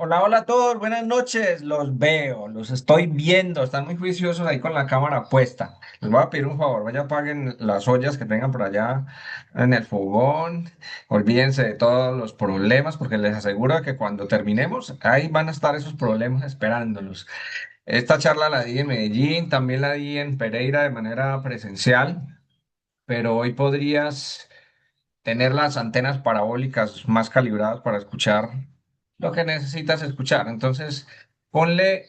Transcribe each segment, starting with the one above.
Hola, hola a todos, buenas noches. Los veo, los estoy viendo, están muy juiciosos ahí con la cámara puesta. Les voy a pedir un favor, vaya apaguen las ollas que tengan por allá en el fogón. Olvídense de todos los problemas porque les aseguro que cuando terminemos, ahí van a estar esos problemas esperándolos. Esta charla la di en Medellín, también la di en Pereira de manera presencial, pero hoy podrías tener las antenas parabólicas más calibradas para escuchar lo que necesitas escuchar. Entonces, ponle,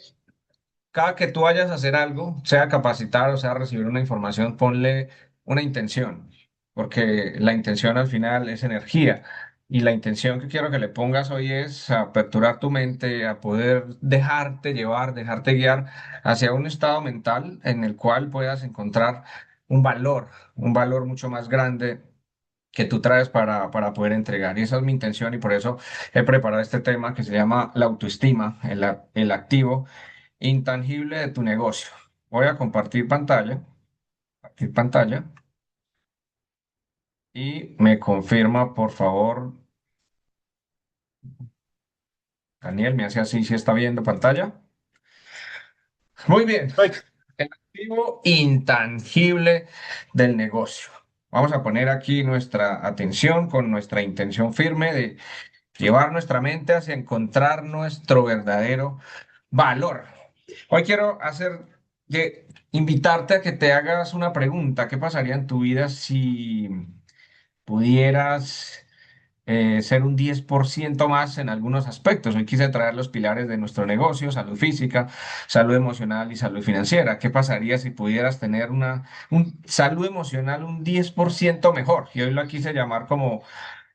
cada que tú vayas a hacer algo, sea capacitar o sea recibir una información, ponle una intención, porque la intención al final es energía. Y la intención que quiero que le pongas hoy es aperturar tu mente, a poder dejarte llevar, dejarte guiar hacia un estado mental en el cual puedas encontrar un valor mucho más grande que tú traes para poder entregar. Y esa es mi intención y por eso he preparado este tema que se llama la autoestima, el activo intangible de tu negocio. Voy a compartir pantalla y me confirma, por favor, Daniel, me hace así si está viendo pantalla. Muy bien, Perfecto. el activo intangible del negocio. Vamos a poner aquí nuestra atención con nuestra intención firme de llevar nuestra mente hacia encontrar nuestro verdadero valor. Hoy quiero invitarte a que te hagas una pregunta. ¿Qué pasaría en tu vida si pudieras ser un 10% más en algunos aspectos? Hoy quise traer los pilares de nuestro negocio: salud física, salud emocional y salud financiera. ¿Qué pasaría si pudieras tener un salud emocional un 10% mejor? Y hoy lo quise llamar como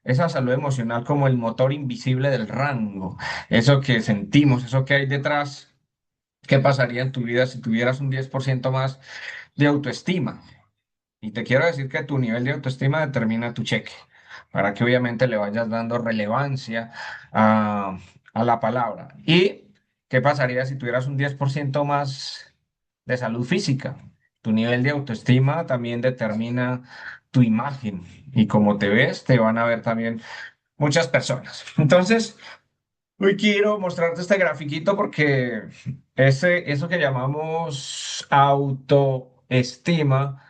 esa salud emocional, como el motor invisible del rango, eso que sentimos, eso que hay detrás. ¿Qué pasaría en tu vida si tuvieras un 10% más de autoestima? Y te quiero decir que tu nivel de autoestima determina tu cheque, para que obviamente le vayas dando relevancia a, a la palabra. ¿Y qué pasaría si tuvieras un 10% más de salud física? Tu nivel de autoestima también determina tu imagen y como te ves, te van a ver también muchas personas. Entonces, hoy quiero mostrarte este grafiquito porque eso que llamamos autoestima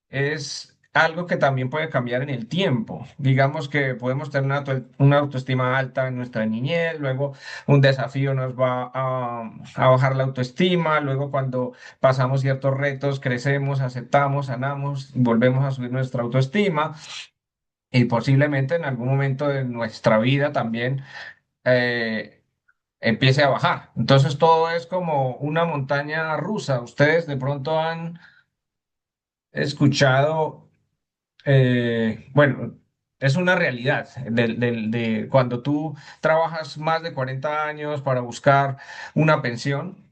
es algo que también puede cambiar en el tiempo. Digamos que podemos tener una autoestima alta en nuestra niñez, luego un desafío nos va a bajar la autoestima, luego cuando pasamos ciertos retos, crecemos, aceptamos, sanamos, volvemos a subir nuestra autoestima y posiblemente en algún momento de nuestra vida también empiece a bajar. Entonces todo es como una montaña rusa. Ustedes de pronto han escuchado, bueno, es una realidad de cuando tú trabajas más de 40 años para buscar una pensión.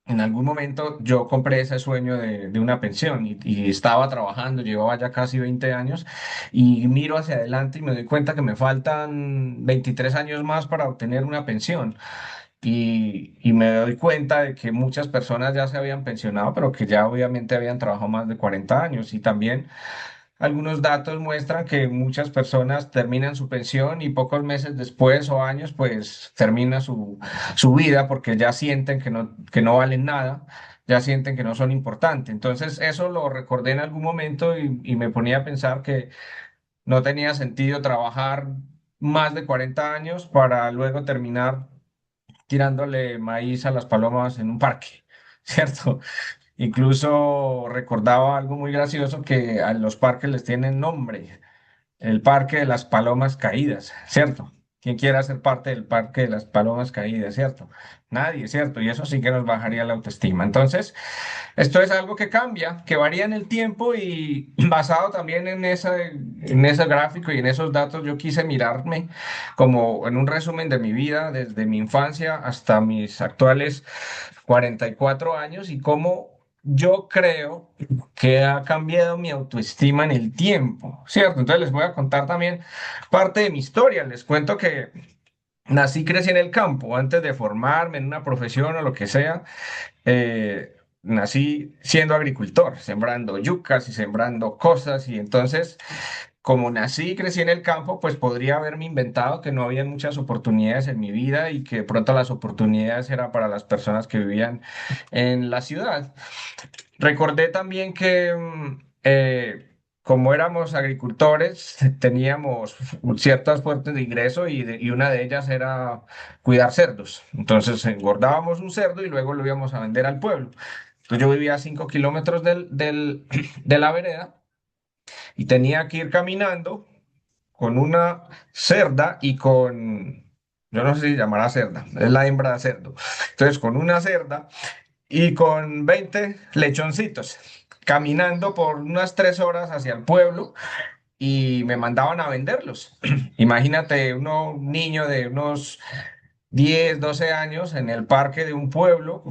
En algún momento yo compré ese sueño de una pensión y estaba trabajando, llevaba ya casi 20 años y miro hacia adelante y me doy cuenta que me faltan 23 años más para obtener una pensión. Y me doy cuenta de que muchas personas ya se habían pensionado, pero que ya obviamente habían trabajado más de 40 años. Y también algunos datos muestran que muchas personas terminan su pensión y pocos meses después o años, pues termina su vida porque ya sienten que no valen nada, ya sienten que no son importantes. Entonces, eso lo recordé en algún momento y me ponía a pensar que no tenía sentido trabajar más de 40 años para luego terminar tirándole maíz a las palomas en un parque, ¿cierto? Incluso recordaba algo muy gracioso que a los parques les tienen nombre, el Parque de las Palomas Caídas, ¿cierto? ¿Quién quiere hacer parte del Parque de las Palomas Caídas, cierto? Nadie, ¿cierto? Y eso sí que nos bajaría la autoestima. Entonces, esto es algo que cambia, que varía en el tiempo y basado también en ese gráfico y en esos datos, yo quise mirarme como en un resumen de mi vida, desde mi infancia hasta mis actuales 44 años y cómo yo creo que ha cambiado mi autoestima en el tiempo, ¿cierto? Entonces les voy a contar también parte de mi historia. Les cuento que nací, crecí en el campo antes de formarme en una profesión o lo que sea. Nací siendo agricultor, sembrando yucas y sembrando cosas y entonces como nací y crecí en el campo, pues podría haberme inventado que no había muchas oportunidades en mi vida y que de pronto las oportunidades eran para las personas que vivían en la ciudad. Recordé también que como éramos agricultores, teníamos ciertas fuentes de ingreso y una de ellas era cuidar cerdos. Entonces engordábamos un cerdo y luego lo íbamos a vender al pueblo. Entonces yo vivía a 5 kilómetros de la vereda y tenía que ir caminando con una cerda y yo no sé si llamará cerda, es la hembra de cerdo. Entonces con una cerda y con 20 lechoncitos, caminando por unas 3 horas hacia el pueblo y me mandaban a venderlos. Imagínate un niño de unos 10 12 años en el parque de un pueblo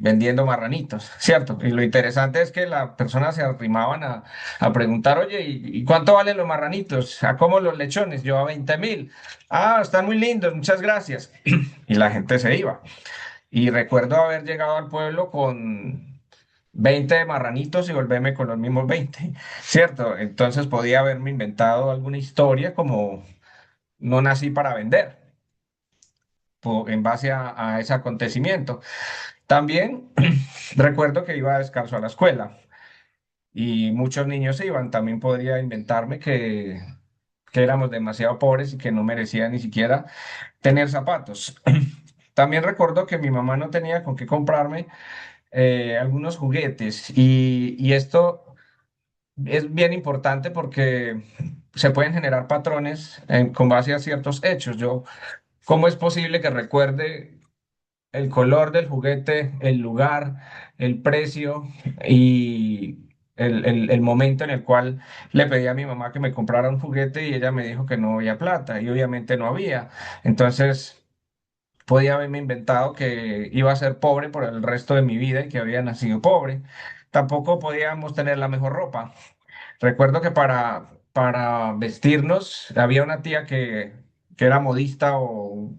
vendiendo marranitos, ¿cierto? Y lo interesante es que las personas se arrimaban a preguntar, oye, ¿y cuánto valen los marranitos? ¿A cómo los lechones? Yo a 20.000. Ah, están muy lindos, muchas gracias. Y la gente se iba. Y recuerdo haber llegado al pueblo con 20 marranitos y volverme con los mismos 20, ¿cierto? Entonces podía haberme inventado alguna historia como no nací para vender, en base a ese acontecimiento. También recuerdo que iba descalzo a la escuela y muchos niños iban. También podría inventarme que éramos demasiado pobres y que no merecía ni siquiera tener zapatos. También recuerdo que mi mamá no tenía con qué comprarme algunos juguetes y esto es bien importante porque se pueden generar patrones con base a ciertos hechos. ¿Cómo es posible que recuerde el color del juguete, el lugar, el precio y el momento en el cual le pedí a mi mamá que me comprara un juguete y ella me dijo que no había plata y obviamente no había? Entonces podía haberme inventado que iba a ser pobre por el resto de mi vida y que había nacido pobre. Tampoco podíamos tener la mejor ropa. Recuerdo que para vestirnos había una tía que era modista o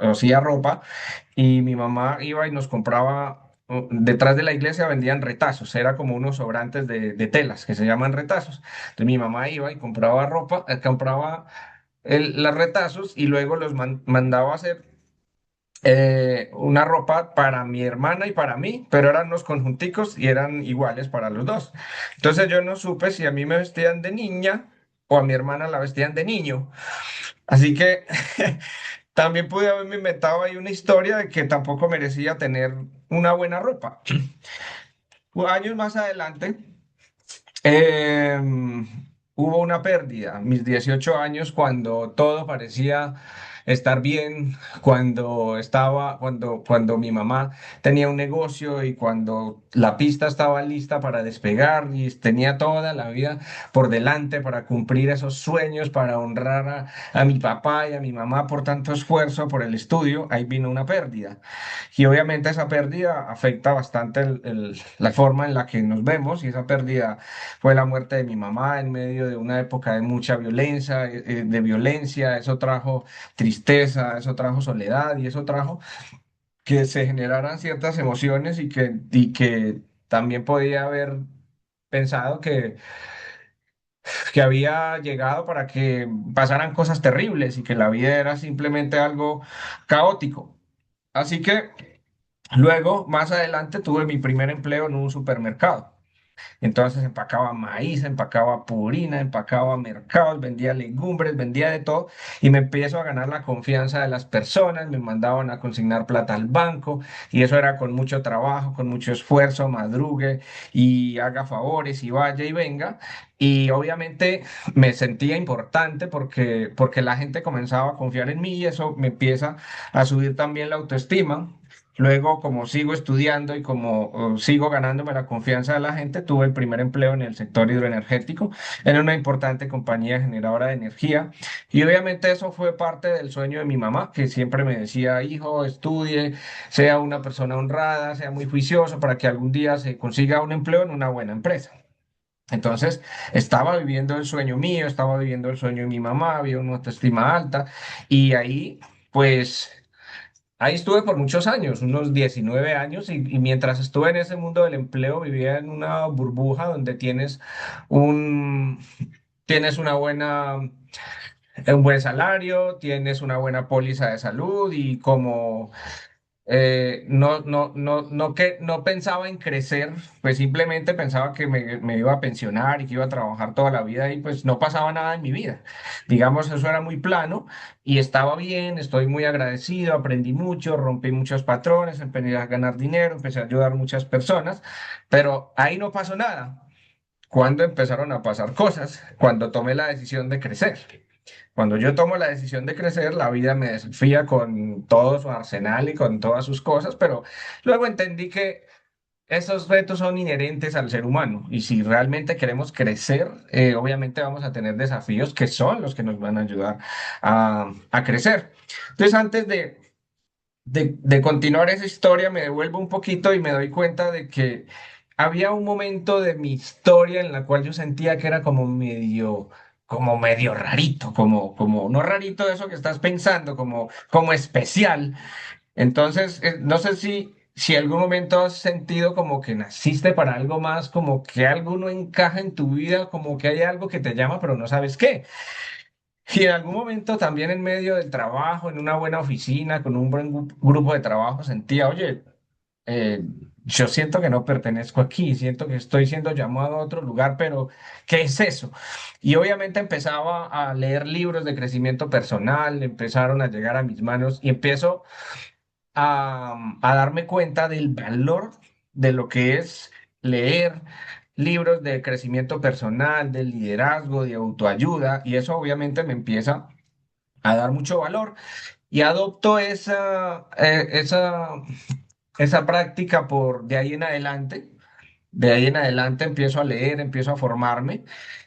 hacía ropa y mi mamá iba y nos compraba, detrás de la iglesia vendían retazos, era como unos sobrantes de telas que se llaman retazos. Entonces mi mamá iba y compraba ropa, compraba los retazos y luego los mandaba a hacer una ropa para mi hermana y para mí, pero eran unos conjunticos y eran iguales para los dos. Entonces yo no supe si a mí me vestían de niña o a mi hermana la vestían de niño. Así que también pude haberme inventado ahí una historia de que tampoco merecía tener una buena ropa. Años más adelante, Em, hubo una pérdida, mis 18 años, cuando todo parecía estar bien, cuando mi mamá tenía un negocio y cuando la pista estaba lista para despegar y tenía toda la vida por delante para cumplir esos sueños, para honrar a mi papá y a mi mamá por tanto esfuerzo, por el estudio, ahí vino una pérdida. Y obviamente esa pérdida afecta bastante la forma en la que nos vemos y esa pérdida fue la muerte de mi mamá en medio de una época de mucha violencia, de violencia. Eso trajo tristeza, eso trajo soledad y eso trajo que se generaran ciertas emociones y que también podía haber pensado que había llegado para que pasaran cosas terribles y que la vida era simplemente algo caótico. Así que luego, más adelante, tuve mi primer empleo en un supermercado. Entonces empacaba maíz, empacaba purina, empacaba mercados, vendía legumbres, vendía de todo y me empiezo a ganar la confianza de las personas, me mandaban a consignar plata al banco y eso era con mucho trabajo, con mucho esfuerzo, madrugue y haga favores y vaya y venga. Y obviamente me sentía importante porque la gente comenzaba a confiar en mí y eso me empieza a subir también la autoestima. Luego, como sigo estudiando y como sigo ganándome la confianza de la gente, tuve el primer empleo en el sector hidroenergético, en una importante compañía generadora de energía. Y obviamente eso fue parte del sueño de mi mamá, que siempre me decía, hijo, estudie, sea una persona honrada, sea muy juicioso para que algún día se consiga un empleo en una buena empresa. Entonces, estaba viviendo el sueño mío, estaba viviendo el sueño de mi mamá, había una autoestima alta y ahí, pues... Ahí estuve por muchos años, unos 19 años, y mientras estuve en ese mundo del empleo vivía en una burbuja donde tienes un, tienes un buen salario, tienes una buena póliza de salud y como no pensaba en crecer, pues simplemente pensaba que me iba a pensionar y que iba a trabajar toda la vida y pues no pasaba nada en mi vida. Digamos, eso era muy plano y estaba bien, estoy muy agradecido, aprendí mucho, rompí muchos patrones, empecé a ganar dinero, empecé a ayudar a muchas personas, pero ahí no pasó nada. Cuando empezaron a pasar cosas, cuando tomé la decisión de crecer. Cuando yo tomo la decisión de crecer, la vida me desafía con todo su arsenal y con todas sus cosas, pero luego entendí que esos retos son inherentes al ser humano y si realmente queremos crecer, obviamente vamos a tener desafíos que son los que nos van a ayudar a crecer. Entonces, antes de continuar esa historia, me devuelvo un poquito y me doy cuenta de que había un momento de mi historia en la cual yo sentía que era como medio rarito, no rarito de eso que estás pensando, como especial. Entonces, no sé si algún momento has sentido como que naciste para algo más, como que algo no encaja en tu vida, como que hay algo que te llama, pero no sabes qué. Y en algún momento también en medio del trabajo, en una buena oficina, con un buen grupo de trabajo, sentía, oye, eh, yo siento que no pertenezco aquí, siento que estoy siendo llamado a otro lugar, pero ¿qué es eso? Y obviamente empezaba a leer libros de crecimiento personal, empezaron a llegar a mis manos y empiezo a darme cuenta del valor de lo que es leer libros de crecimiento personal, de liderazgo, de autoayuda, y eso obviamente me empieza a dar mucho valor y adopto esa práctica por de ahí en adelante. De ahí en adelante empiezo a leer, empiezo a formarme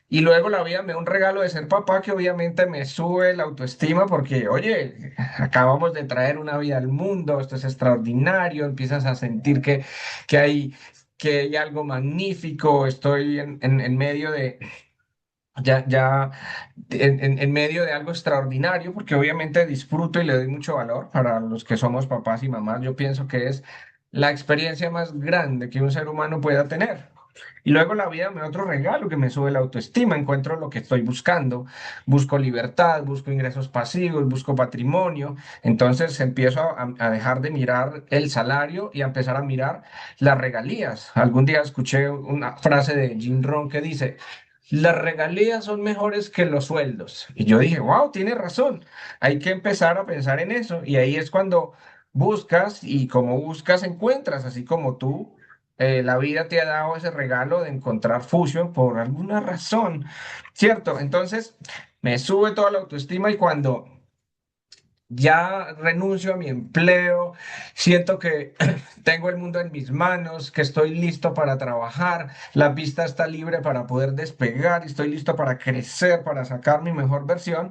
y luego la vida me da un regalo de ser papá que obviamente me sube la autoestima porque, oye, acabamos de traer una vida al mundo, esto es extraordinario, empiezas a sentir que hay, que hay algo magnífico, estoy en medio ya en medio de algo extraordinario, porque obviamente disfruto y le doy mucho valor para los que somos papás y mamás. Yo pienso que es la experiencia más grande que un ser humano pueda tener. Y luego la vida me da otro regalo que me sube la autoestima, encuentro lo que estoy buscando, busco libertad, busco ingresos pasivos, busco patrimonio, entonces empiezo a dejar de mirar el salario y a empezar a mirar las regalías. Algún día escuché una frase de Jim Rohn que dice, las regalías son mejores que los sueldos. Y yo dije, wow, tiene razón. Hay que empezar a pensar en eso. Y ahí es cuando buscas y como buscas, encuentras, así como tú, la vida te ha dado ese regalo de encontrar Fusion por alguna razón, ¿cierto? Entonces, me sube toda la autoestima y cuando ya renuncio a mi empleo, siento que tengo el mundo en mis manos, que estoy listo para trabajar, la pista está libre para poder despegar y estoy listo para crecer, para sacar mi mejor versión.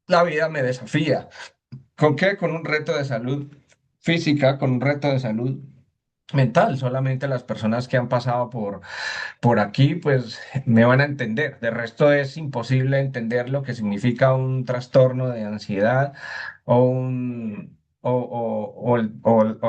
La vida me desafía. ¿Con qué? Con un reto de salud física, con un reto de salud mental. Solamente las personas que han pasado por aquí, pues me van a entender. De resto es imposible entender lo que significa un trastorno de ansiedad o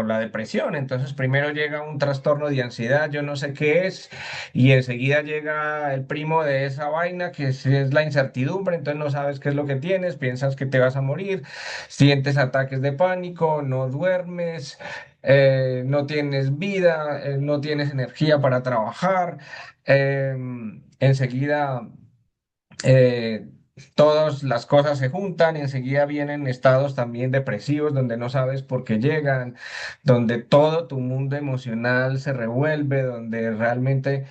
la depresión. Entonces, primero llega un trastorno de ansiedad, yo no sé qué es, y enseguida llega el primo de esa vaina, es la incertidumbre, entonces no sabes qué es lo que tienes, piensas que te vas a morir, sientes ataques de pánico, no duermes. No tienes vida, no tienes energía para trabajar, enseguida eh, todas las cosas se juntan, enseguida vienen estados también depresivos donde no sabes por qué llegan, donde todo tu mundo emocional se revuelve, donde realmente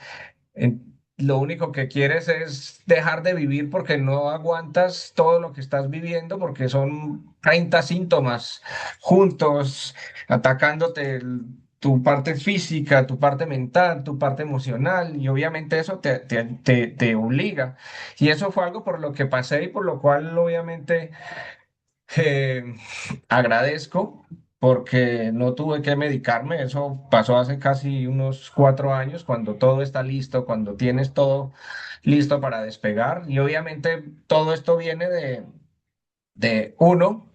lo único que quieres es dejar de vivir porque no aguantas todo lo que estás viviendo, porque son 30 síntomas juntos atacándote tu parte física, tu parte mental, tu parte emocional, y obviamente eso te obliga. Y eso fue algo por lo que pasé y por lo cual obviamente eh, agradezco porque no tuve que medicarme. Eso pasó hace casi unos 4 años, cuando todo está listo, cuando tienes todo listo para despegar. Y obviamente todo esto viene de uno,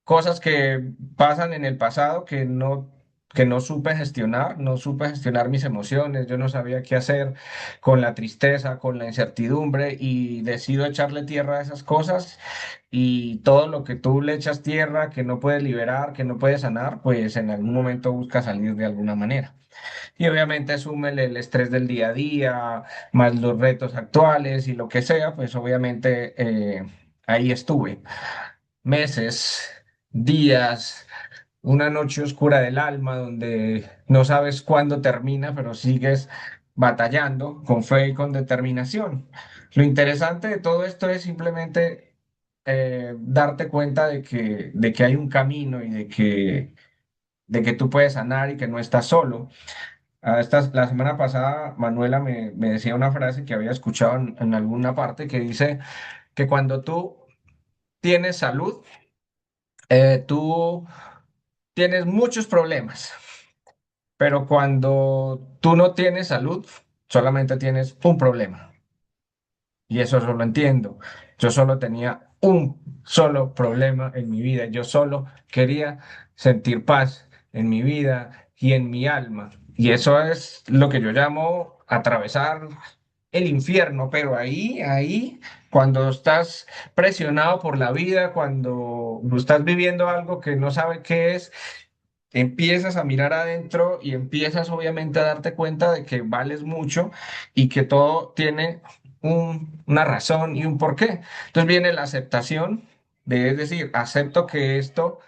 cosas que pasan en el pasado que no que no supe gestionar, no supe gestionar mis emociones, yo no sabía qué hacer con la tristeza, con la incertidumbre y decido echarle tierra a esas cosas y todo lo que tú le echas tierra, que no puedes liberar, que no puedes sanar, pues en algún momento busca salir de alguna manera. Y obviamente súmele el estrés del día a día, más los retos actuales y lo que sea, pues obviamente ahí estuve meses, días, una noche oscura del alma donde no sabes cuándo termina, pero sigues batallando con fe y con determinación. Lo interesante de todo esto es simplemente darte cuenta de que hay un camino y de que tú puedes sanar y que no estás solo. La semana pasada Manuela me decía una frase que había escuchado en alguna parte que dice que cuando tú tienes salud, tú tienes muchos problemas, pero cuando tú no tienes salud, solamente tienes un problema. Y eso lo entiendo. Yo solo tenía un solo problema en mi vida. Yo solo quería sentir paz en mi vida y en mi alma. Y eso es lo que yo llamo atravesar el infierno. Pero ahí, cuando estás presionado por la vida, cuando estás viviendo algo que no sabe qué es, empiezas a mirar adentro y empiezas obviamente a darte cuenta de que vales mucho y que todo tiene una razón y un porqué. Entonces viene la aceptación es decir, acepto que esto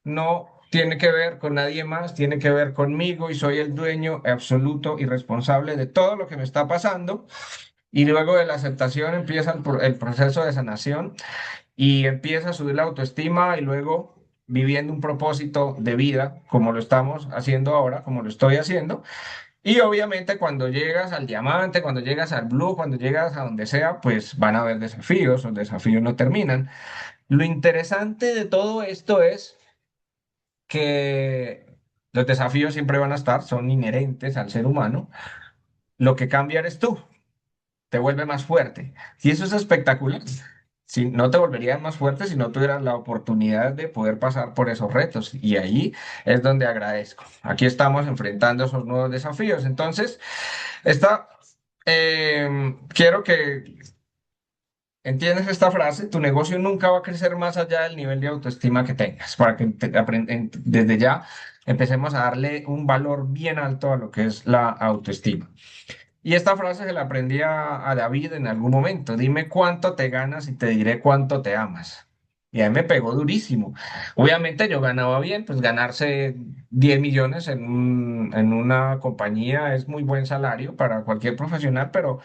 no tiene que ver con nadie más, tiene que ver conmigo y soy el dueño absoluto y responsable de todo lo que me está pasando. Y luego de la aceptación empieza el proceso de sanación y empieza a subir la autoestima y luego viviendo un propósito de vida, como lo estamos haciendo ahora, como lo estoy haciendo. Y obviamente cuando llegas al diamante, cuando llegas al blue, cuando llegas a donde sea, pues van a haber desafíos, los desafíos no terminan. Lo interesante de todo esto es que los desafíos siempre van a estar, son inherentes al ser humano. Lo que cambia eres tú, te vuelve más fuerte. Y eso es espectacular. Si no te volverías más fuerte si no tuvieras la oportunidad de poder pasar por esos retos. Y ahí es donde agradezco. Aquí estamos enfrentando esos nuevos desafíos. Entonces, esta, quiero que entiendas esta frase. Tu negocio nunca va a crecer más allá del nivel de autoestima que tengas. Para que desde ya empecemos a darle un valor bien alto a lo que es la autoestima. Y esta frase se la aprendí a David en algún momento. Dime cuánto te ganas y te diré cuánto te amas. Y a mí me pegó durísimo. Obviamente yo ganaba bien, pues ganarse 10 millones en una compañía es muy buen salario para cualquier profesional, pero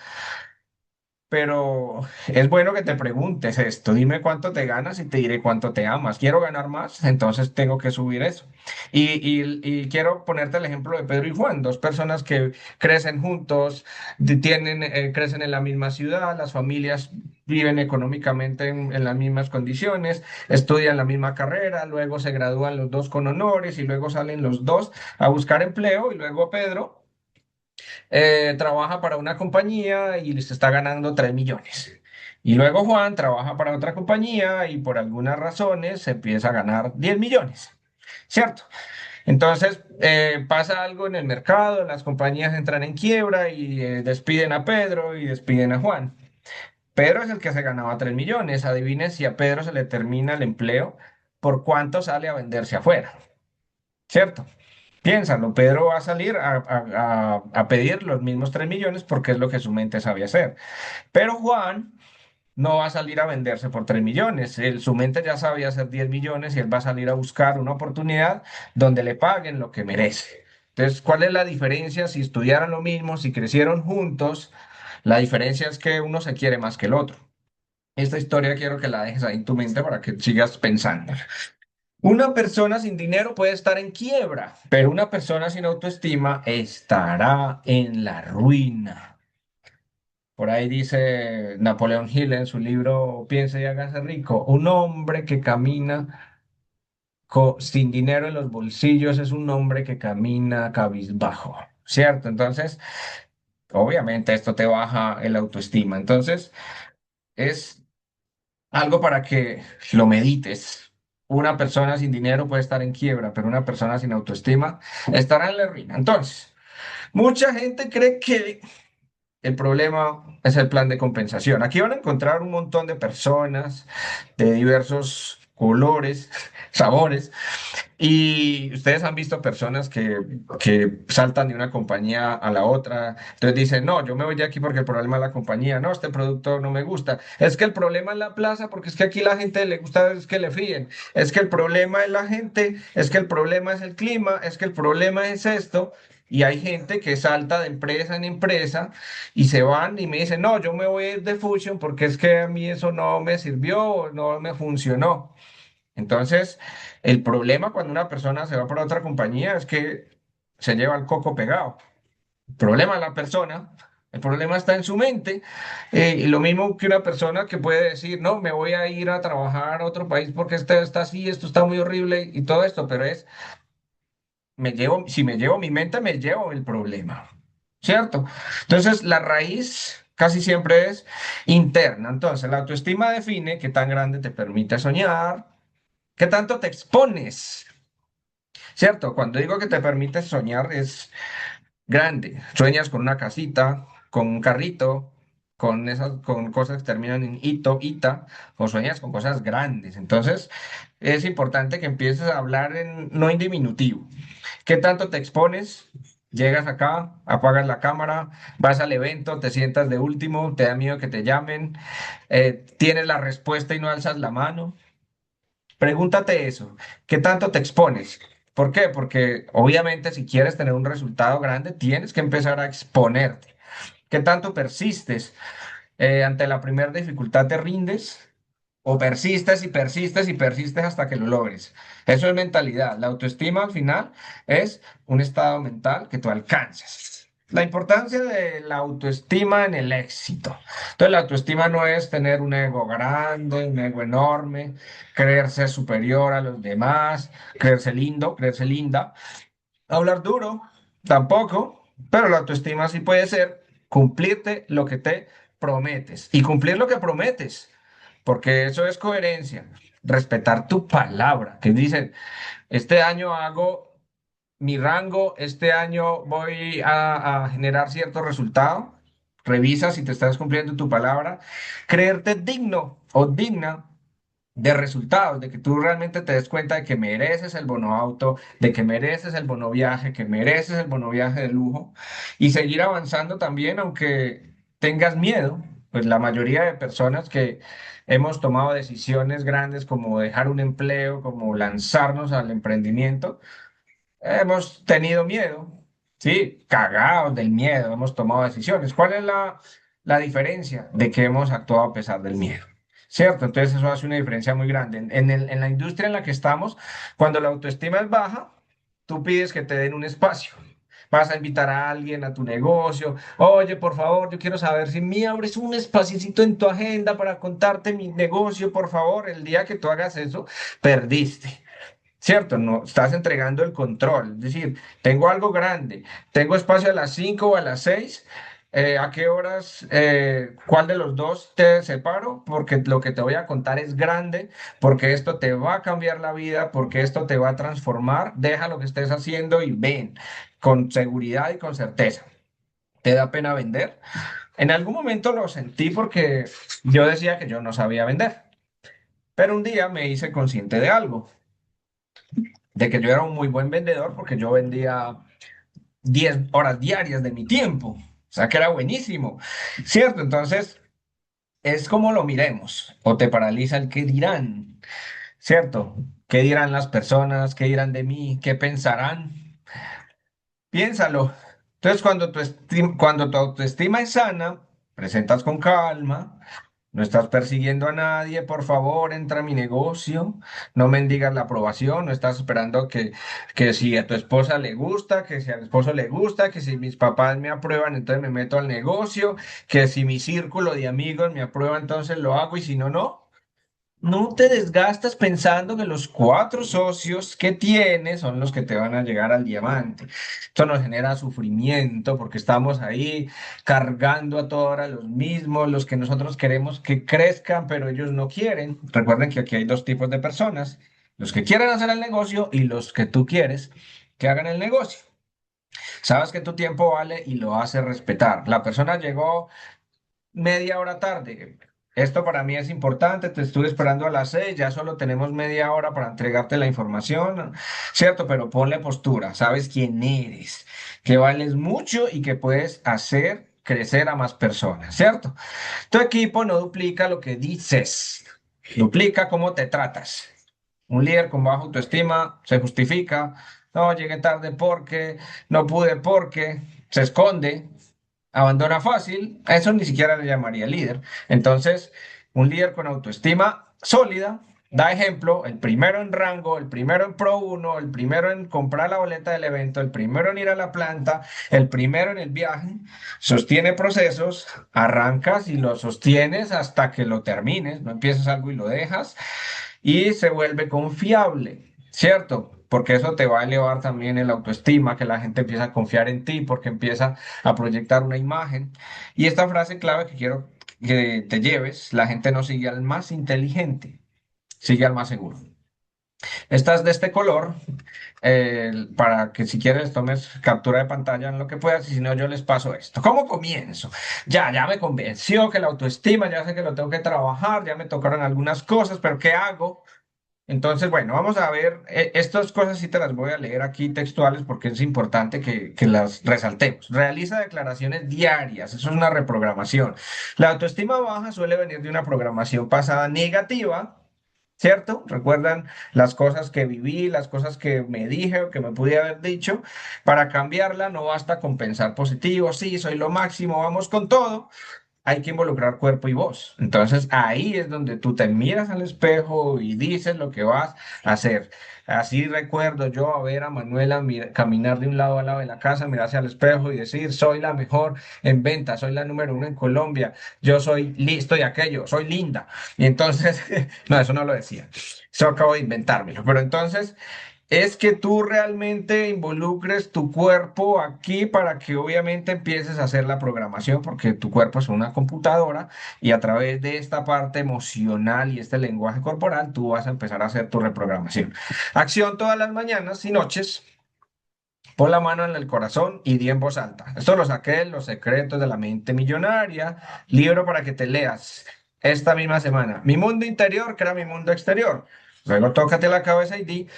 es bueno que te preguntes esto. Dime cuánto te ganas y te diré cuánto te amas. Quiero ganar más, entonces tengo que subir eso. Y quiero ponerte el ejemplo de Pedro y Juan, dos personas que crecen juntos, crecen en la misma ciudad, las familias viven económicamente en las mismas condiciones, estudian la misma carrera, luego se gradúan los dos con honores y luego salen los dos a buscar empleo y luego Pedro trabaja para una compañía y se está ganando 3 millones. Y luego Juan trabaja para otra compañía y por algunas razones se empieza a ganar 10 millones, ¿cierto? Entonces pasa algo en el mercado, las compañías entran en quiebra y despiden a Pedro y despiden a Juan. Pedro es el que se ganaba 3 millones. Adivine si a Pedro se le termina el empleo, ¿por cuánto sale a venderse afuera? ¿Cierto? Piénsalo, Pedro va a salir a pedir los mismos 3 millones porque es lo que su mente sabe hacer. Pero Juan no va a salir a venderse por 3 millones. Su mente ya sabía hacer 10 millones y él va a salir a buscar una oportunidad donde le paguen lo que merece. Entonces, ¿cuál es la diferencia si estudiaron lo mismo, si crecieron juntos? La diferencia es que uno se quiere más que el otro. Esta historia quiero que la dejes ahí en tu mente para que sigas pensando. Una persona sin dinero puede estar en quiebra, pero una persona sin autoestima estará en la ruina. Por ahí dice Napoleón Hill en su libro Piense y hágase rico, un hombre que camina sin dinero en los bolsillos es un hombre que camina cabizbajo, ¿cierto? Entonces, obviamente esto te baja el autoestima. Entonces, es algo para que lo medites. Una persona sin dinero puede estar en quiebra, pero una persona sin autoestima estará en la ruina. Entonces, mucha gente cree que el problema es el plan de compensación. Aquí van a encontrar un montón de personas de diversos colores, sabores, y ustedes han visto personas que saltan de una compañía a la otra. Entonces dicen, no, yo me voy de aquí porque el problema es la compañía. No, este producto no me gusta. Es que el problema es la plaza porque es que aquí la gente le gusta es que le fríen. Es que el problema es la gente, es que el problema es el clima, es que el problema es esto. Y hay gente que salta de empresa en empresa y se van y me dicen, no, yo me voy a ir de Fusion porque es que a mí eso no me sirvió, no me funcionó. Entonces, el problema cuando una persona se va para otra compañía es que se lleva el coco pegado. El problema es la persona, el problema está en su mente. Y lo mismo que una persona que puede decir, no, me voy a ir a trabajar a otro país porque esto está así, esto está muy horrible y todo esto, pero es, si me llevo mi mente, me llevo el problema, ¿cierto? Entonces, la raíz casi siempre es interna. Entonces, la autoestima define qué tan grande te permite soñar. ¿Qué tanto te expones? ¿Cierto? Cuando digo que te permite soñar es grande. Sueñas con una casita, con un carrito, con cosas que terminan en ito, ita, o sueñas con cosas grandes. Entonces, es importante que empieces a hablar no en diminutivo. ¿Qué tanto te expones? Llegas acá, apagas la cámara, vas al evento, te sientas de último, te da miedo que te llamen, tienes la respuesta y no alzas la mano. Pregúntate eso, ¿qué tanto te expones? ¿Por qué? Porque obviamente si quieres tener un resultado grande, tienes que empezar a exponerte. ¿Qué tanto persistes? Ante la primera dificultad te rindes o persistes y persistes y persistes hasta que lo logres. Eso es mentalidad. La autoestima al final es un estado mental que tú alcances. La importancia de la autoestima en el éxito. Entonces, la autoestima no es tener un ego grande, un ego enorme, creerse superior a los demás, creerse lindo, creerse linda. Hablar duro, tampoco, pero la autoestima sí puede ser cumplirte lo que te prometes y cumplir lo que prometes, porque eso es coherencia, respetar tu palabra, que dicen, este año hago mi rango, este año voy a generar cierto resultado, revisa si te estás cumpliendo tu palabra, creerte digno o digna de resultados, de que tú realmente te des cuenta de que mereces el bono auto, de que mereces el bono viaje, que mereces el bono viaje de lujo y seguir avanzando también aunque tengas miedo, pues la mayoría de personas que hemos tomado decisiones grandes como dejar un empleo, como lanzarnos al emprendimiento, hemos tenido miedo, sí, cagados del miedo, hemos tomado decisiones. ¿Cuál es la diferencia de que hemos actuado a pesar del miedo? ¿Cierto? Entonces eso hace una diferencia muy grande. En la industria en la que estamos, cuando la autoestima es baja, tú pides que te den un espacio. Vas a invitar a alguien a tu negocio. Oye, por favor, yo quiero saber si me abres un espacito en tu agenda para contarte mi negocio, por favor. El día que tú hagas eso, perdiste. ¿Cierto? No, estás entregando el control. Es decir, tengo algo grande, tengo espacio a las 5 o a las 6. ¿A qué horas? ¿Cuál de los dos te separo? Porque lo que te voy a contar es grande, porque esto te va a cambiar la vida, porque esto te va a transformar. Deja lo que estés haciendo y ven con seguridad y con certeza. ¿Te da pena vender? En algún momento lo sentí porque yo decía que yo no sabía vender, pero un día me hice consciente de algo, de que yo era un muy buen vendedor porque yo vendía 10 horas diarias de mi tiempo. O sea que era buenísimo, ¿cierto? Entonces, es como lo miremos. O te paraliza el qué dirán, ¿cierto? ¿Qué dirán las personas? ¿Qué dirán de mí? ¿Qué pensarán? Piénsalo. Entonces, cuando tu autoestima es sana, presentas con calma, no estás persiguiendo a nadie, por favor, entra a mi negocio, no mendigas la aprobación, no estás esperando que si a tu esposa le gusta, que si al esposo le gusta, que si mis papás me aprueban, entonces me meto al negocio, que si mi círculo de amigos me aprueba, entonces lo hago y si no, no. No te desgastas pensando que los cuatro socios que tienes son los que te van a llegar al diamante. Esto nos genera sufrimiento porque estamos ahí cargando a toda hora los mismos, los que nosotros queremos que crezcan, pero ellos no quieren. Recuerden que aquí hay dos tipos de personas, los que quieren hacer el negocio y los que tú quieres que hagan el negocio. Sabes que tu tiempo vale y lo hace respetar. La persona llegó media hora tarde. Esto para mí es importante, te estuve esperando a las 6, ya solo tenemos media hora para entregarte la información, ¿cierto? Pero ponle postura, sabes quién eres, que vales mucho y que puedes hacer crecer a más personas, ¿cierto? Tu equipo no duplica lo que dices, duplica cómo te tratas. Un líder con baja autoestima se justifica, no, llegué tarde porque, no pude porque, se esconde, abandona fácil, a eso ni siquiera le llamaría líder. Entonces, un líder con autoestima sólida da ejemplo, el primero en rango, el primero en Pro uno, el primero en comprar la boleta del evento, el primero en ir a la planta, el primero en el viaje, sostiene procesos, arrancas y lo sostienes hasta que lo termines, no empiezas algo y lo dejas y se vuelve confiable, ¿cierto? Porque eso te va a elevar también el autoestima, que la gente empieza a confiar en ti porque empieza a proyectar una imagen. Y esta frase clave que quiero que te lleves, la gente no sigue al más inteligente, sigue al más seguro. Esta es de este color, para que si quieres tomes captura de pantalla en lo que puedas y si no yo les paso esto. ¿Cómo comienzo? Ya me convenció que la autoestima, ya sé que lo tengo que trabajar, ya me tocaron algunas cosas, pero ¿qué hago? Entonces, bueno, vamos a ver, estas cosas sí te las voy a leer aquí textuales porque es importante que las resaltemos. Realiza declaraciones diarias, eso es una reprogramación. La autoestima baja suele venir de una programación pasada negativa, ¿cierto? ¿Recuerdan las cosas que viví, las cosas que me dije o que me pude haber dicho? Para cambiarla no basta con pensar positivo, sí, soy lo máximo, vamos con todo, hay que involucrar cuerpo y voz. Entonces ahí es donde tú te miras al espejo y dices lo que vas a hacer. Así recuerdo yo a ver a Manuela caminar de un lado al lado de la casa, mirarse al espejo y decir, soy la mejor en venta, soy la número uno en Colombia, yo soy listo y aquello, soy linda. Y entonces, no, eso no lo decía, eso acabo de inventármelo. Pero entonces es que tú realmente involucres tu cuerpo aquí para que obviamente empieces a hacer la programación, porque tu cuerpo es una computadora y a través de esta parte emocional y este lenguaje corporal, tú vas a empezar a hacer tu reprogramación. Acción todas las mañanas y noches. Pon la mano en el corazón y di en voz alta. Esto lo saqué de Los secretos de la mente millonaria, libro para que te leas esta misma semana. Mi mundo interior crea mi mundo exterior. Luego tócate la cabeza y di,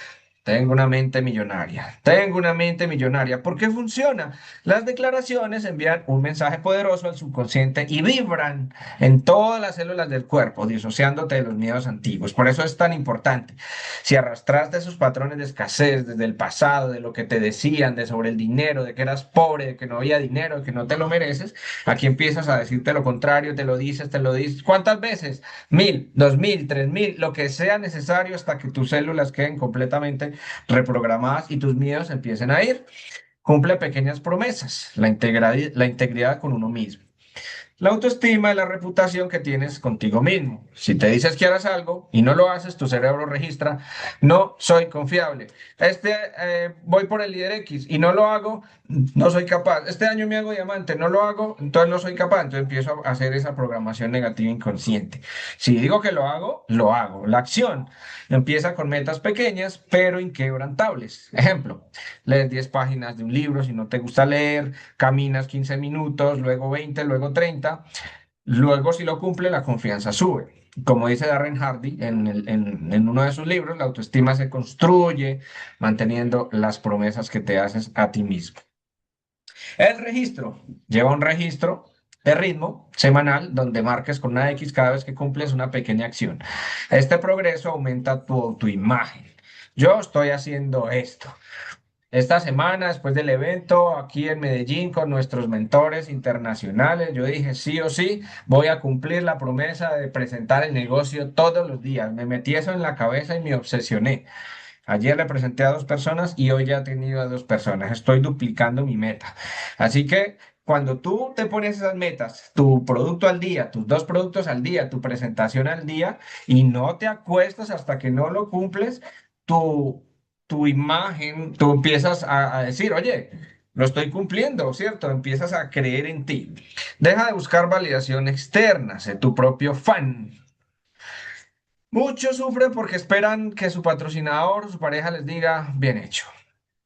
tengo una mente millonaria. Tengo una mente millonaria. ¿Por qué funciona? Las declaraciones envían un mensaje poderoso al subconsciente y vibran en todas las células del cuerpo, disociándote de los miedos antiguos. Por eso es tan importante. Si arrastraste esos patrones de escasez desde el pasado, de lo que te decían, de sobre el dinero, de que eras pobre, de que no había dinero, de que no te lo mereces, aquí empiezas a decirte lo contrario, te lo dices, te lo dices. ¿Cuántas veces? 1000, 2000, 3000, lo que sea necesario hasta que tus células queden completamente reprogramadas y tus miedos empiecen a ir. Cumple pequeñas promesas, la integridad con uno mismo. La autoestima es la reputación que tienes contigo mismo. Si te dices que harás algo y no lo haces, tu cerebro registra, no soy confiable. Voy por el líder X y no lo hago, no soy capaz. Este año me hago diamante, no lo hago, entonces no soy capaz. Entonces empiezo a hacer esa programación negativa inconsciente. Si digo que lo hago, lo hago. La acción empieza con metas pequeñas, pero inquebrantables. Ejemplo, lees 10 páginas de un libro si no te gusta leer, caminas 15 minutos, luego 20, luego 30. Luego, si lo cumple, la confianza sube. Como dice Darren Hardy en uno de sus libros, la autoestima se construye manteniendo las promesas que te haces a ti mismo. El registro lleva un registro de ritmo semanal donde marques con una X cada vez que cumples una pequeña acción. Este progreso aumenta tu autoimagen. Yo estoy haciendo esto. Esta semana, después del evento aquí en Medellín con nuestros mentores internacionales, yo dije, sí o sí, voy a cumplir la promesa de presentar el negocio todos los días. Me metí eso en la cabeza y me obsesioné. Ayer le presenté a 2 personas y hoy ya he tenido a 2 personas. Estoy duplicando mi meta. Así que cuando tú te pones esas metas, tu producto al día, tus 2 productos al día, tu presentación al día, y no te acuestas hasta que no lo cumples, tu, tu imagen, tú empiezas a decir, oye, lo estoy cumpliendo, ¿cierto? Empiezas a creer en ti. Deja de buscar validación externa, sé tu propio fan. Muchos sufren porque esperan que su patrocinador o su pareja les diga, bien hecho.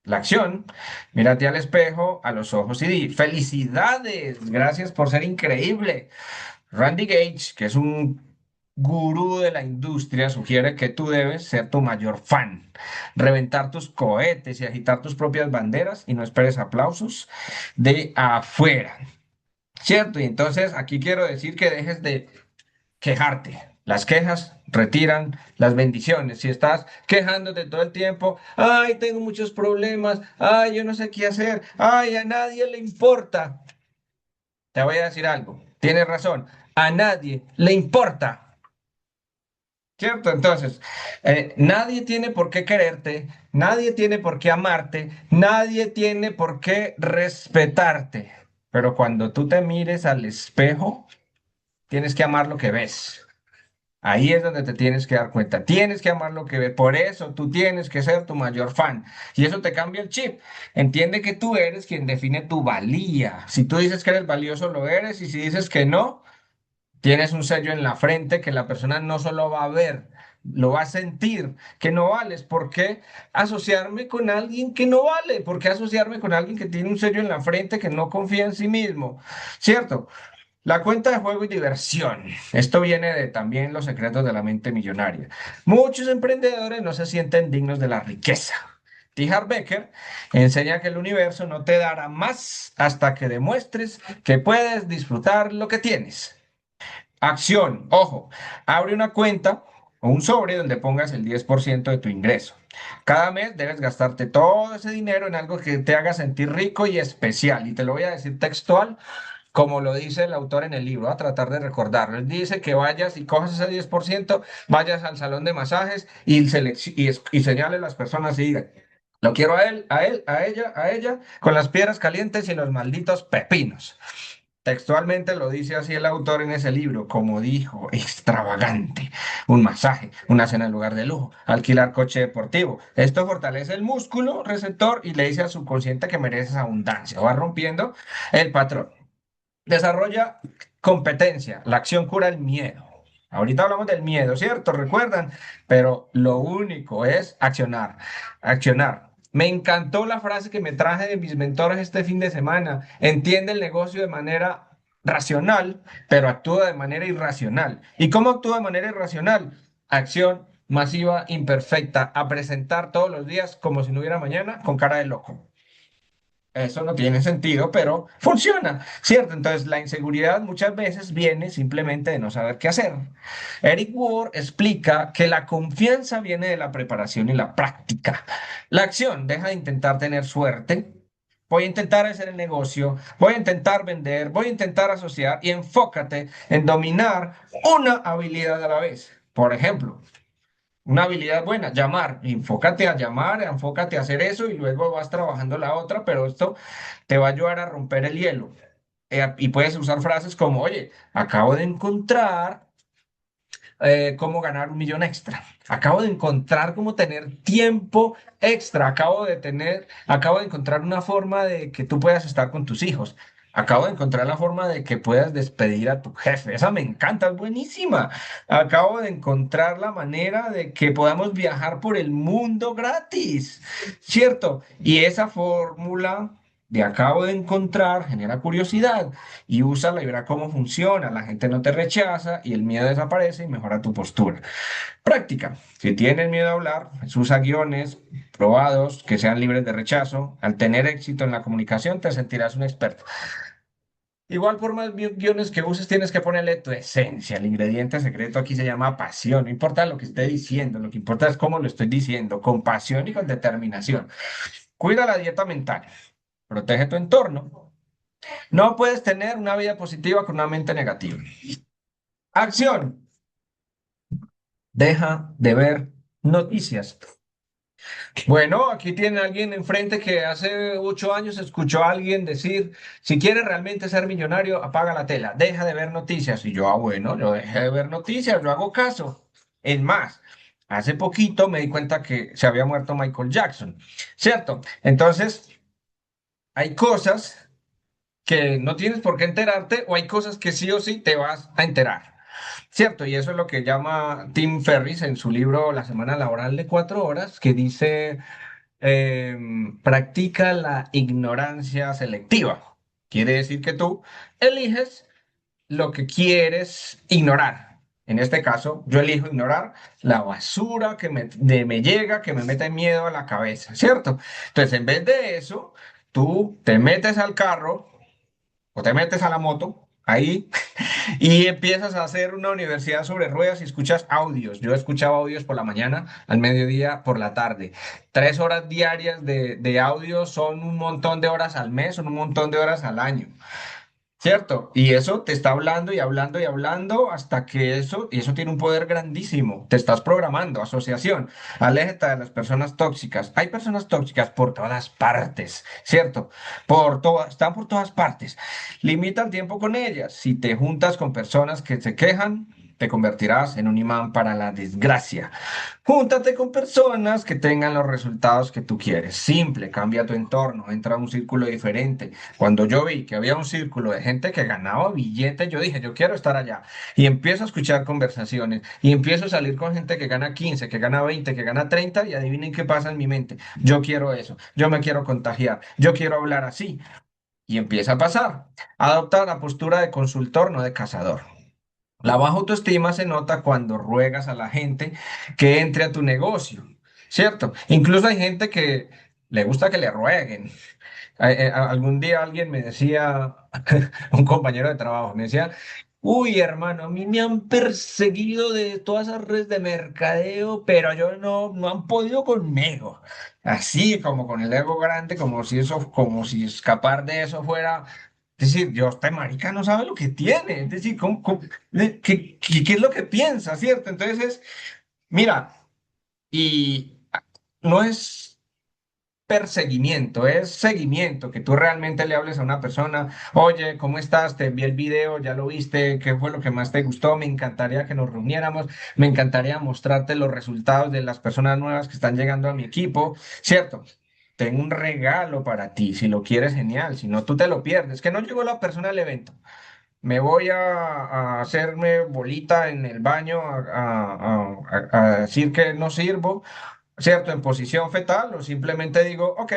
La acción, mírate al espejo, a los ojos y di, felicidades, gracias por ser increíble. Randy Gage, que es un gurú de la industria, sugiere que tú debes ser tu mayor fan, reventar tus cohetes y agitar tus propias banderas y no esperes aplausos de afuera, ¿cierto? Y entonces aquí quiero decir que dejes de quejarte. Las quejas retiran las bendiciones. Si estás quejándote todo el tiempo, ay, tengo muchos problemas, ay, yo no sé qué hacer, ay, a nadie le importa. Te voy a decir algo. Tienes razón. A nadie le importa. ¿Cierto? Entonces, nadie tiene por qué quererte, nadie tiene por qué amarte, nadie tiene por qué respetarte. Pero cuando tú te mires al espejo, tienes que amar lo que ves. Ahí es donde te tienes que dar cuenta. Tienes que amar lo que ves. Por eso tú tienes que ser tu mayor fan. Y eso te cambia el chip. Entiende que tú eres quien define tu valía. Si tú dices que eres valioso, lo eres. Y si dices que no, tienes un sello en la frente que la persona no solo va a ver, lo va a sentir que no vales. ¿Por qué asociarme con alguien que no vale? ¿Por qué asociarme con alguien que tiene un sello en la frente que no confía en sí mismo? ¿Cierto? La cuenta de juego y diversión. Esto viene de también los secretos de la mente millonaria. Muchos emprendedores no se sienten dignos de la riqueza. T. Harv Becker enseña que el universo no te dará más hasta que demuestres que puedes disfrutar lo que tienes. Acción, ojo, abre una cuenta o un sobre donde pongas el 10% de tu ingreso. Cada mes debes gastarte todo ese dinero en algo que te haga sentir rico y especial. Y te lo voy a decir textual como lo dice el autor en el libro, a tratar de recordarlo. Él dice que vayas y cojas ese 10%, vayas al salón de masajes y señale a las personas y diga, lo quiero a él, a él, a ella, con las piedras calientes y los malditos pepinos. Textualmente lo dice así el autor en ese libro, como dijo, extravagante, un masaje, una cena en lugar de lujo, alquilar coche deportivo. Esto fortalece el músculo receptor y le dice al subconsciente que mereces abundancia. Va rompiendo el patrón. Desarrolla competencia. La acción cura el miedo. Ahorita hablamos del miedo, ¿cierto? ¿Recuerdan? Pero lo único es accionar. Accionar. Me encantó la frase que me traje de mis mentores este fin de semana. Entiende el negocio de manera racional, pero actúa de manera irracional. ¿Y cómo actúa de manera irracional? Acción masiva, imperfecta, a presentar todos los días como si no hubiera mañana, con cara de loco. Eso no tiene sentido, pero funciona, ¿cierto? Entonces, la inseguridad muchas veces viene simplemente de no saber qué hacer. Eric Ward explica que la confianza viene de la preparación y la práctica. La acción, deja de intentar tener suerte. Voy a intentar hacer el negocio, voy a intentar vender, voy a intentar asociar y enfócate en dominar una habilidad a la vez. Por ejemplo, una habilidad buena, llamar. Enfócate a llamar, enfócate a hacer eso y luego vas trabajando la otra, pero esto te va a ayudar a romper el hielo. Y puedes usar frases como, oye, acabo de encontrar cómo ganar 1 millón extra. Acabo de encontrar cómo tener tiempo extra. Acabo de encontrar una forma de que tú puedas estar con tus hijos. Acabo de encontrar la forma de que puedas despedir a tu jefe. Esa me encanta, es buenísima. Acabo de encontrar la manera de que podamos viajar por el mundo gratis, ¿cierto? Y esa fórmula de acabo de encontrar genera curiosidad y úsala y verá cómo funciona. La gente no te rechaza y el miedo desaparece y mejora tu postura. Práctica. Si tienes miedo a hablar, pues usa guiones probados que sean libres de rechazo. Al tener éxito en la comunicación, te sentirás un experto. Igual por más guiones que uses, tienes que ponerle tu esencia. El ingrediente secreto aquí se llama pasión. No importa lo que esté diciendo, lo que importa es cómo lo estoy diciendo, con pasión y con determinación. Cuida la dieta mental. Protege tu entorno. No puedes tener una vida positiva con una mente negativa. Acción. Deja de ver noticias. Bueno, aquí tiene alguien enfrente que hace 8 años escuchó a alguien decir, si quieres realmente ser millonario, apaga la tela, deja de ver noticias. Y yo, bueno, yo dejé de ver noticias, yo hago caso. Es más, hace poquito me di cuenta que se había muerto Michael Jackson, ¿cierto? Entonces, hay cosas que no tienes por qué enterarte o hay cosas que sí o sí te vas a enterar. ¿cierto? Y eso es lo que llama Tim Ferriss en su libro La semana laboral de 4 horas, que dice, practica la ignorancia selectiva. Quiere decir que tú eliges lo que quieres ignorar. En este caso, yo elijo ignorar la basura me llega, que me mete miedo a la cabeza, ¿cierto? Entonces, en vez de eso, tú te metes al carro o te metes a la moto, ahí, y empiezas a hacer una universidad sobre ruedas y escuchas audios. Yo escuchaba audios por la mañana, al mediodía, por la tarde. 3 horas diarias de audio son un montón de horas al mes, son un montón de horas al año. ¿Cierto? Y eso te está hablando y hablando y hablando hasta que y eso tiene un poder grandísimo. Te estás programando, asociación. Aléjate de las personas tóxicas. Hay personas tóxicas por todas partes, ¿cierto? Están por todas partes. Limita el tiempo con ellas. Si te juntas con personas que se quejan, te convertirás en un imán para la desgracia. Júntate con personas que tengan los resultados que tú quieres. Simple, cambia tu entorno, entra a un círculo diferente. Cuando yo vi que había un círculo de gente que ganaba billetes, yo dije, yo quiero estar allá. Y empiezo a escuchar conversaciones y empiezo a salir con gente que gana 15, que gana 20, que gana 30 y adivinen qué pasa en mi mente. Yo quiero eso, yo me quiero contagiar, yo quiero hablar así. Y empieza a pasar. Adopta la postura de consultor, no de cazador. La baja autoestima se nota cuando ruegas a la gente que entre a tu negocio, ¿cierto? Incluso hay gente que le gusta que le rueguen. Algún día alguien me decía, un compañero de trabajo, me decía, uy, hermano, a mí me han perseguido de todas esas redes de mercadeo, pero yo no han podido conmigo. Así como con el ego grande, como si escapar de eso fuera. Es decir, Dios, este marica no sabe lo que tiene. Es decir, ¿qué es lo que piensa, cierto? Entonces, mira, y no es perseguimiento, es seguimiento, que tú realmente le hables a una persona, oye, ¿cómo estás? Te envié el video, ya lo viste, ¿qué fue lo que más te gustó? Me encantaría que nos reuniéramos, me encantaría mostrarte los resultados de las personas nuevas que están llegando a mi equipo, ¿cierto? Tengo un regalo para ti, si lo quieres, genial, si no, tú te lo pierdes, que no llegó la persona al evento. Me voy a hacerme bolita en el baño, a decir que no sirvo, ¿cierto? En posición fetal, o simplemente digo, ok,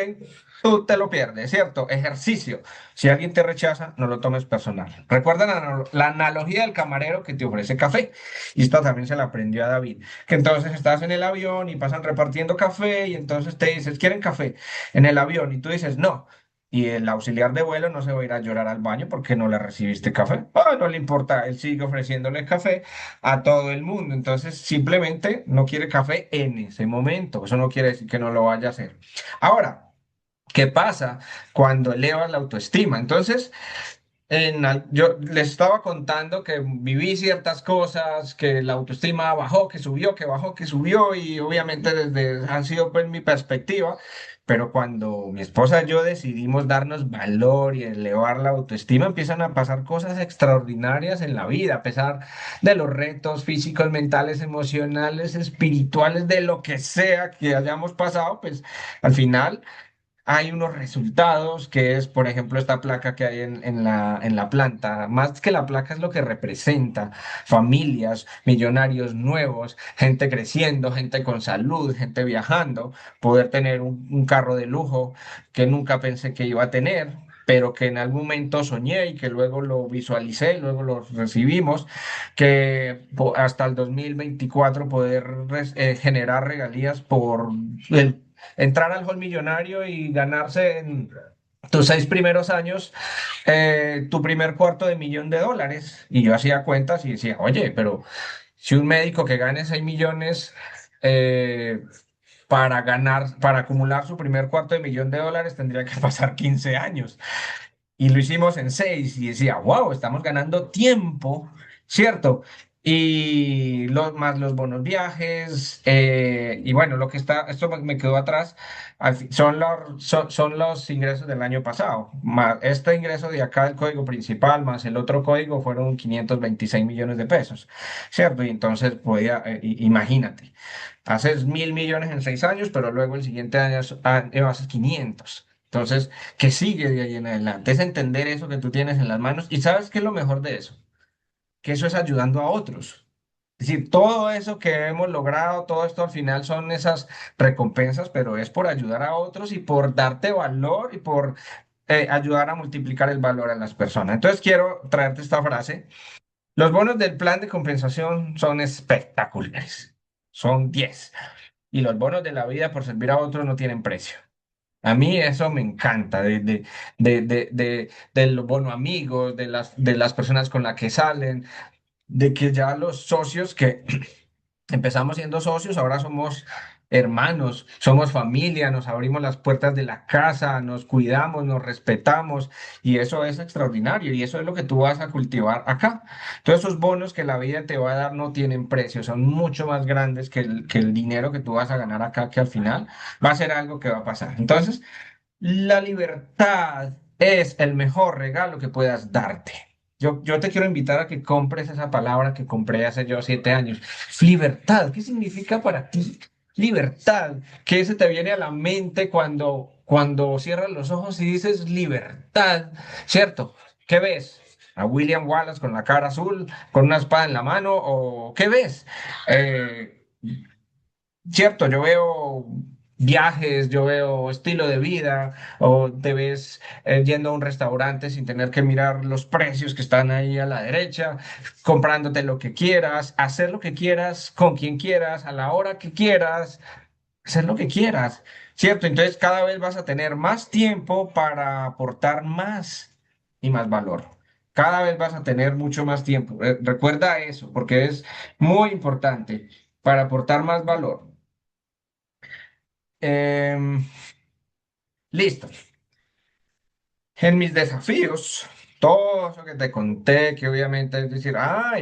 tú te lo pierdes, ¿cierto? Ejercicio. Si alguien te rechaza, no lo tomes personal. Recuerda la analogía del camarero que te ofrece café. Y esta también se la aprendió a David. Que entonces estás en el avión y pasan repartiendo café y entonces te dices, ¿quieren café en el avión? Y tú dices, no. Y el auxiliar de vuelo no se va a ir a llorar al baño porque no le recibiste café. Ah, no le importa, él sigue ofreciéndole café a todo el mundo. Entonces, simplemente no quiere café en ese momento. Eso no quiere decir que no lo vaya a hacer. Ahora, ¿qué pasa cuando elevas la autoestima? Entonces, yo les estaba contando que viví ciertas cosas, que la autoestima bajó, que subió, que bajó, que subió, y obviamente han sido pues mi perspectiva, pero cuando mi esposa y yo decidimos darnos valor y elevar la autoestima, empiezan a pasar cosas extraordinarias en la vida, a pesar de los retos físicos, mentales, emocionales, espirituales, de lo que sea que hayamos pasado, pues al final hay unos resultados que es, por ejemplo, esta placa que hay en la planta. Más que la placa es lo que representa familias, millonarios nuevos, gente creciendo, gente con salud, gente viajando, poder tener un carro de lujo que nunca pensé que iba a tener, pero que en algún momento soñé y que luego lo visualicé, y luego lo recibimos, que hasta el 2024 poder generar regalías por entrar al hall millonario y ganarse en tus 6 primeros años tu primer $250,000. Y yo hacía cuentas y decía, oye, pero si un médico que gane 6 millones eh, para acumular su primer $250,000 tendría que pasar 15 años. Y lo hicimos en 6 y decía, wow, estamos ganando tiempo, ¿cierto? Y más los bonos viajes, y bueno, esto me quedó atrás, son los ingresos del año pasado, más este ingreso de acá del código principal, más el otro código fueron 526 millones de pesos, ¿cierto? Y entonces imagínate, haces 1.000 millones en 6 años, pero luego el siguiente año haces 500. Entonces, ¿qué sigue de ahí en adelante? Es entender eso que tú tienes en las manos. ¿Y sabes qué es lo mejor de eso? que eso es ayudando a otros. Es decir, todo eso que hemos logrado, todo esto al final son esas recompensas, pero es por ayudar a otros y por darte valor y por ayudar a multiplicar el valor a las personas. Entonces quiero traerte esta frase. Los bonos del plan de compensación son espectaculares. Son 10. Y los bonos de la vida por servir a otros no tienen precio. A mí eso me encanta, del bono amigos, de las personas con las que salen, de que ya los socios que empezamos siendo socios, ahora somos hermanos, somos familia, nos abrimos las puertas de la casa, nos cuidamos, nos respetamos y eso es extraordinario y eso es lo que tú vas a cultivar acá. Todos esos bonos que la vida te va a dar no tienen precio, son mucho más grandes que el dinero que tú vas a ganar acá, que al final va a ser algo que va a pasar. Entonces, la libertad es el mejor regalo que puedas darte. Yo te quiero invitar a que compres esa palabra que compré hace yo 7 años. Libertad, ¿qué significa para ti? Libertad, ¿qué se te viene a la mente cuando cierras los ojos y dices libertad? ¿Cierto? ¿Qué ves? ¿A William Wallace con la cara azul, con una espada en la mano? ¿O qué ves? Eh, Cierto, yo veo viajes, yo veo estilo de vida, o te ves yendo a un restaurante sin tener que mirar los precios que están ahí a la derecha, comprándote lo que quieras, hacer lo que quieras, con quien quieras, a la hora que quieras, hacer lo que quieras, ¿cierto? Entonces cada vez vas a tener más tiempo para aportar más y más valor. Cada vez vas a tener mucho más tiempo. Recuerda eso, porque es muy importante para aportar más valor. Em, Listo. En mis desafíos, todo eso que te conté, que obviamente es decir,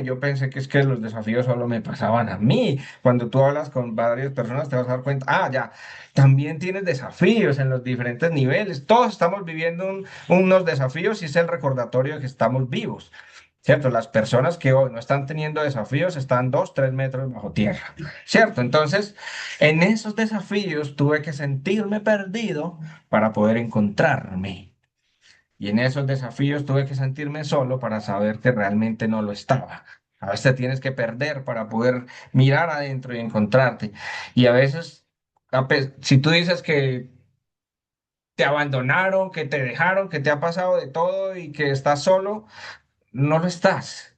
yo pensé que es que los desafíos solo me pasaban a mí. Cuando tú hablas con varias personas te vas a dar cuenta, ya, también tienes desafíos en los diferentes niveles. Todos estamos viviendo unos desafíos y es el recordatorio de que estamos vivos. ¿Cierto? Las personas que hoy no están teniendo desafíos están 2, 3 metros bajo tierra. ¿Cierto? Entonces, en esos desafíos tuve que sentirme perdido para poder encontrarme. Y en esos desafíos tuve que sentirme solo para saber que realmente no lo estaba. A veces tienes que perder para poder mirar adentro y encontrarte. Y a veces, si tú dices que te abandonaron, que te dejaron, que te ha pasado de todo y que estás solo, no lo estás.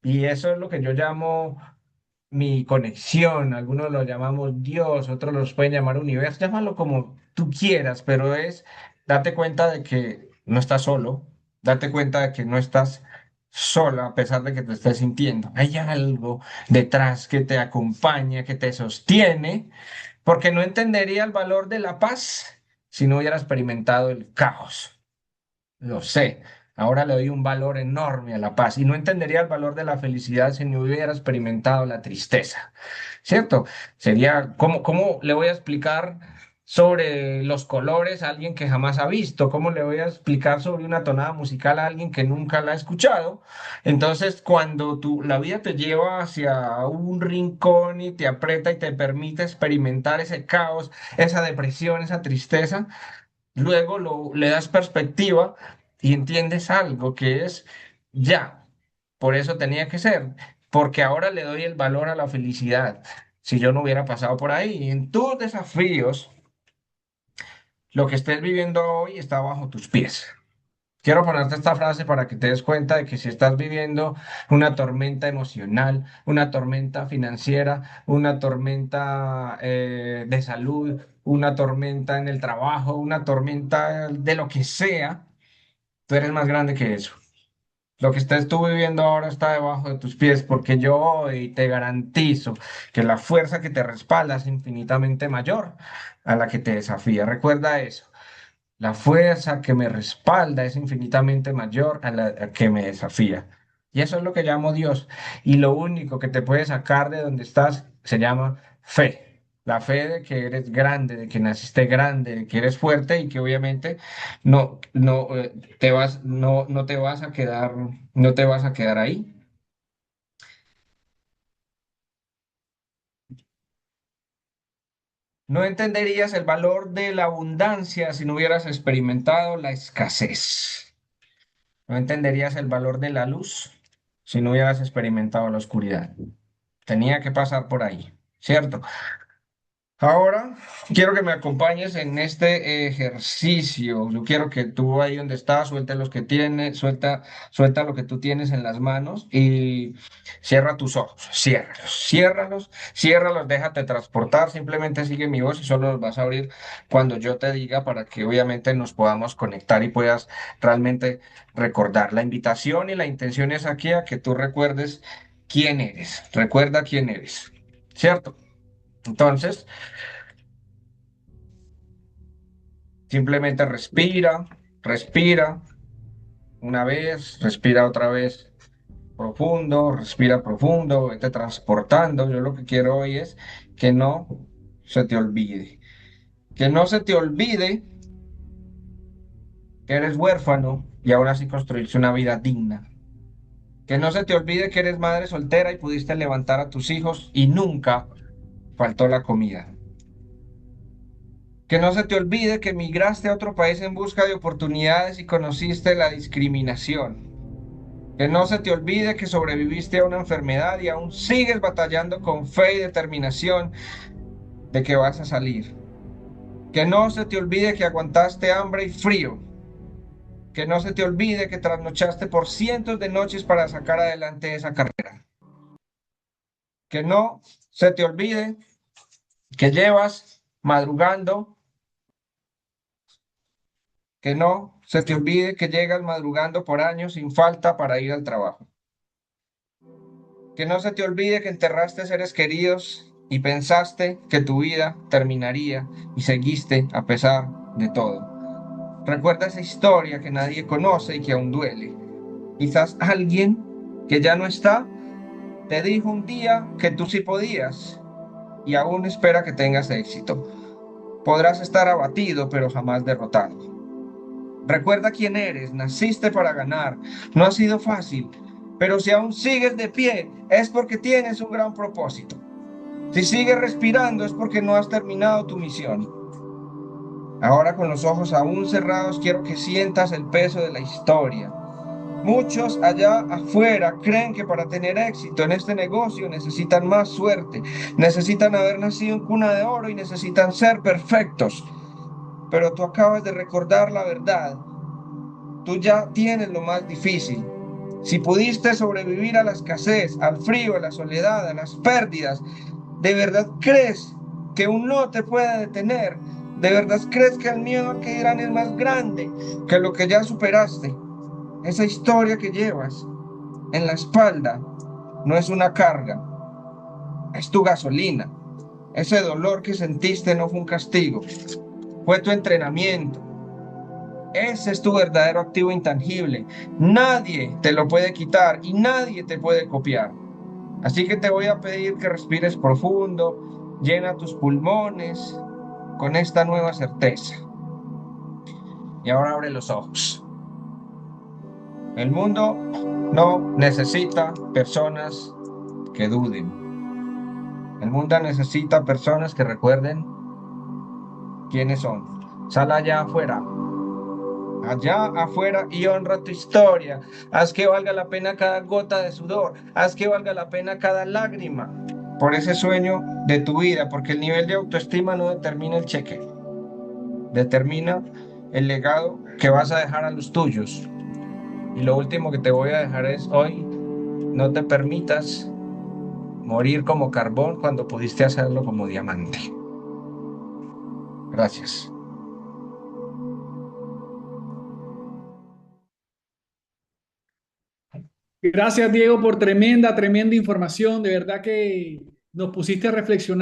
Y eso es lo que yo llamo mi conexión, algunos lo llamamos Dios, otros los pueden llamar universo, llámalo como tú quieras, pero es date cuenta de que no estás solo, date cuenta de que no estás sola a pesar de que te estés sintiendo. Hay algo detrás que te acompaña, que te sostiene, porque no entendería el valor de la paz si no hubiera experimentado el caos. Lo sé. Ahora le doy un valor enorme a la paz y no entendería el valor de la felicidad si no hubiera experimentado la tristeza. ¿Cierto? Sería, ¿cómo le voy a explicar sobre los colores a alguien que jamás ha visto? ¿Cómo le voy a explicar sobre una tonada musical a alguien que nunca la ha escuchado? Entonces, cuando la vida te lleva hacia un rincón y te aprieta y te permite experimentar ese caos, esa depresión, esa tristeza, luego le das perspectiva y entiendes algo que es ya, por eso tenía que ser, porque ahora le doy el valor a la felicidad. Si yo no hubiera pasado por ahí, en tus desafíos, lo que estés viviendo hoy está bajo tus pies. Quiero ponerte esta frase para que te des cuenta de que si estás viviendo una tormenta emocional, una tormenta financiera, una tormenta de salud, una tormenta en el trabajo, una tormenta de lo que sea, tú eres más grande que eso. Lo que estés tú viviendo ahora está debajo de tus pies, porque yo hoy te garantizo que la fuerza que te respalda es infinitamente mayor a la que te desafía. Recuerda eso. La fuerza que me respalda es infinitamente mayor a la que me desafía. Y eso es lo que llamo Dios. Y lo único que te puede sacar de donde estás se llama fe. La fe de que eres grande, de que naciste grande, de que eres fuerte y que obviamente no te vas a quedar, no te vas a quedar ahí. No entenderías el valor de la abundancia si no hubieras experimentado la escasez. No entenderías el valor de la luz si no hubieras experimentado la oscuridad. Tenía que pasar por ahí, ¿cierto? Ahora quiero que me acompañes en este ejercicio. Yo quiero que tú ahí donde estás, suelta los que tienes, suelta lo que tú tienes en las manos y cierra tus ojos, ciérralos, déjate transportar, simplemente sigue mi voz y solo los vas a abrir cuando yo te diga para que obviamente nos podamos conectar y puedas realmente recordar. La invitación y la intención es aquí a que tú recuerdes quién eres, recuerda quién eres, ¿cierto? Entonces... Simplemente respira una vez, respira otra vez profundo, respira profundo, vete transportando. Yo lo que quiero hoy es que no se te olvide, que no se te olvide que eres huérfano y aún así construirse una vida digna. Que no se te olvide que eres madre soltera y pudiste levantar a tus hijos y nunca faltó la comida. Que no se te olvide que migraste a otro país en busca de oportunidades y conociste la discriminación. Que no se te olvide que sobreviviste a una enfermedad y aún sigues batallando con fe y determinación de que vas a salir. Que no se te olvide que aguantaste hambre y frío. Que no se te olvide que trasnochaste por cientos de noches para sacar adelante esa carrera. Que no se te olvide que llevas madrugando. Que no se te olvide que llegas madrugando por años sin falta para ir al trabajo. Que no se te olvide que enterraste seres queridos y pensaste que tu vida terminaría y seguiste a pesar de todo. Recuerda esa historia que nadie conoce y que aún duele. Quizás alguien que ya no está te dijo un día que tú sí podías y aún espera que tengas éxito. Podrás estar abatido, pero jamás derrotado. Recuerda quién eres, naciste para ganar. No ha sido fácil, pero si aún sigues de pie es porque tienes un gran propósito. Si sigues respirando es porque no has terminado tu misión. Ahora con los ojos aún cerrados quiero que sientas el peso de la historia. Muchos allá afuera creen que para tener éxito en este negocio necesitan más suerte, necesitan haber nacido en cuna de oro y necesitan ser perfectos. Pero tú acabas de recordar la verdad. Tú ya tienes lo más difícil. Si pudiste sobrevivir a la escasez, al frío, a la soledad, a las pérdidas, ¿de verdad crees que un no te puede detener? ¿De verdad crees que el miedo a que dirán es más grande que lo que ya superaste? Esa historia que llevas en la espalda no es una carga, es tu gasolina. Ese dolor que sentiste no fue un castigo, fue tu entrenamiento. Ese es tu verdadero activo intangible. Nadie te lo puede quitar y nadie te puede copiar. Así que te voy a pedir que respires profundo, llena tus pulmones con esta nueva certeza. Y ahora abre los ojos. El mundo no necesita personas que duden. El mundo necesita personas que recuerden quiénes son. Sal allá afuera y honra tu historia. Haz que valga la pena cada gota de sudor. Haz que valga la pena cada lágrima por ese sueño de tu vida, porque el nivel de autoestima no determina el cheque, determina el legado que vas a dejar a los tuyos. Y lo último que te voy a dejar es hoy, no te permitas morir como carbón cuando pudiste hacerlo como diamante. Gracias. Gracias, Diego, por tremenda información. De verdad que nos pusiste a reflexionar.